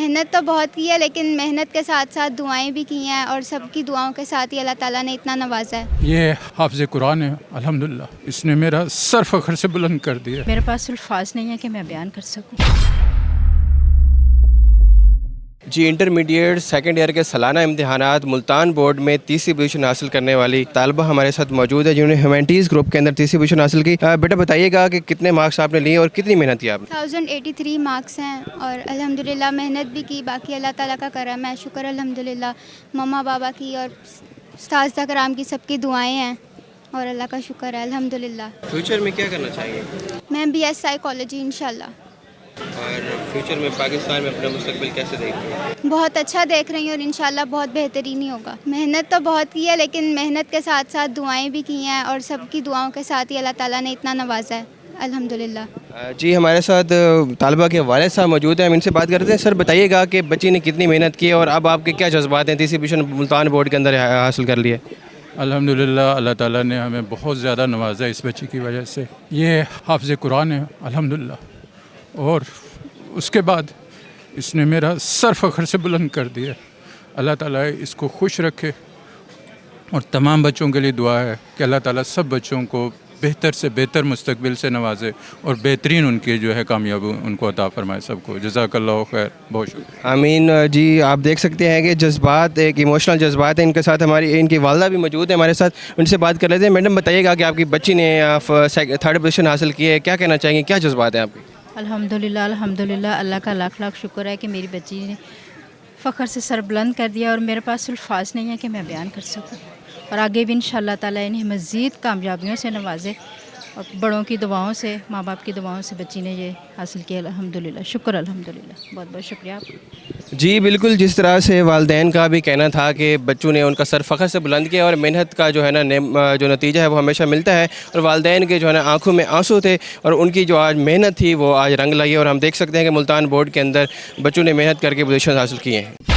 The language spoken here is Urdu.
محنت تو بہت کی ہے، لیکن محنت کے ساتھ ساتھ دعائیں بھی کی ہیں، اور سب کی دعاؤں کے ساتھ ہی اللہ تعالیٰ نے اتنا نوازا ہے۔ یہ حافظ قرآن ہے الحمدللہ، اس نے میرا سر فخر سے بلند کر دیا۔ میرے پاس الفاظ نہیں ہے کہ میں بیان کر سکوں۔ جی انٹرمیڈیٹ سیکنڈ ایئر کے سالانہ امتحانات ملتان بورڈ میں تیسری پوزیشن حاصل کرنے والی طالبہ ہمارے ساتھ موجود ہے، جنہوں نے ہیومینٹیز گروپ کے اندر تیسری پوزیشن حاصل کی۔ بیٹا بتائیے گا کہ کتنے مارکس آپ نے لیے اور کتنی محنت کی آپ نے؟ 1083 مارکس ہیں، اور الحمدللہ محنت بھی کی، باقی اللہ تعالیٰ کا کرم ہے، شکر الحمدللہ، مما بابا کی اور اساتذہ کرام کی سب کی دعائیں ہیں، اور اللہ کا شکر ہے الحمدللہ۔ فیوچر میں کیا کرنا چاہیے؟ میں BS سائیکالوجی انشاءاللہ۔ اور فیوچر میں پاکستان میں اپنا مستقبل کیسے دیکھتے ہیں؟ بہت اچھا دیکھ رہی ہوں، اور انشاءاللہ بہت بہترین ہی ہوگا۔ محنت تو بہت کی ہے، لیکن محنت کے ساتھ ساتھ دعائیں بھی کی ہیں، اور سب کی دعاؤں کے ساتھ ہی اللہ تعالیٰ نے اتنا نوازا ہے الحمدللہ۔ جی ہمارے ساتھ طالبہ کے والد صاحب موجود ہیں، ہم ان سے بات کرتے ہیں۔ سر بتائیے گا کہ بچی نے کتنی محنت کی اور اب آپ کے کیا جذبات ہیں؟ تیسری پوزیشن ملتان بورڈ کے اندر حاصل کر لی ہے۔ الحمدللہ اللہ تعالیٰ نے ہمیں بہت زیادہ نوازا اس بچی کی وجہ سے۔ یہ حافظ قرآن ہے الحمدللہ، اور اس کے بعد اس نے میرا سر فخر سے بلند کر دیا۔ اللہ تعالیٰ اس کو خوش رکھے، اور تمام بچوں کے لیے دعا ہے کہ اللہ تعالیٰ سب بچوں کو بہتر سے بہتر مستقبل سے نوازے، اور بہترین ان کی جو ہے کامیابی ان کو عطا فرمائے سب کو۔ جزاک اللہ خیر، بہت شکریہ۔ آمین۔ جی آپ دیکھ سکتے ہیں کہ جذبات ایک ایموشنل جذبات ہیں۔ ان کے ساتھ ہماری ان کی والدہ بھی موجود ہے ہمارے ساتھ، ان سے بات کر لیتے ہیں۔ میڈم بتائیے گا کہ آپ کی بچی نے تھرڈ پوزیشن حاصل کی ہے، کیا کہنا چاہیں گے؟ کیا جذبات ہیں آپ کے؟ الحمدللہ الحمدللہ، اللہ کا لاکھ لاکھ شکر ہے کہ میری بچی نے فخر سے سر بلند کر دیا، اور میرے پاس الفاظ نہیں ہے کہ میں بیان کر سکوں، اور آگے بھی انشاءاللہ تعالیٰ انہیں مزید کامیابیوں سے نوازے، اور بڑوں کی دعاؤں سے، ماں باپ کی دعاؤں سے بچی نے یہ حاصل کیا الحمدللہ۔ شکر الحمدللہ، بہت بہت شکریہ آپ کا۔ جی بالکل، جس طرح سے والدین کا بھی کہنا تھا کہ بچوں نے ان کا سر فخر سے بلند کیا، اور محنت کا جو ہے نا جو نتیجہ ہے وہ ہمیشہ ملتا ہے، اور والدین کے جو ہے نا آنکھوں میں آنسو تھے، اور ان کی جو آج محنت تھی وہ آج رنگ لائی ہے، اور ہم دیکھ سکتے ہیں کہ ملتان بورڈ کے اندر بچوں نے محنت کر کے پوزیشن حاصل کیے ہیں۔